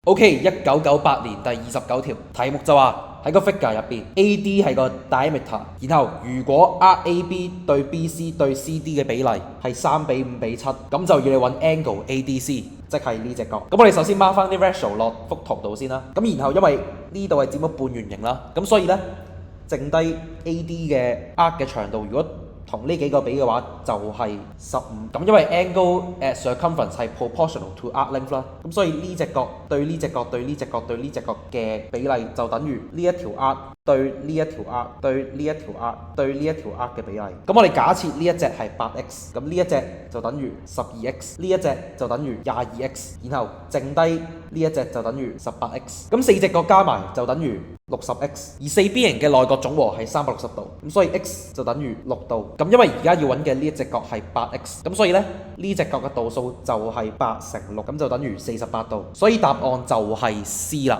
OK， 1998年第29條題目就話喺個 figure 入邊 AD 係個 diameter， 然後如果 RAB 對 BC 對 CD 嘅比例係3:5:7，咁就要你揾 angle ADC，即係呢隻角。咁我哋首先 mark 翻啲 ratio 落幅圖度先啦。咁然後因為呢度係佔咗半圓形啦，咁所以呢，剩低 AD 嘅 arc 嘅長度，如果同呢幾個比嘅話，就係15。咁因為 angle at circumference 係 proportional to arc length 啦，咁所以呢隻角對呢隻角對呢隻角對呢隻角嘅比例就等於呢一條 arc 對呢一條 arc 對呢一條 arc 對呢一條 arc 嘅比例。咁我哋假設呢一隻係8x，咁呢一隻就等於12x，呢一隻就等於22x，然後剩低呢一隻就等於18x。咁四隻角加埋就等於60x，而四邊形嘅內角總和係360度，咁所以 x 就等於6度。咁因為而家要揾嘅呢一隻角係8x，咁所以呢隻角嘅度數就係8乘6，咁就等於48度。所以答案就係 C 啦。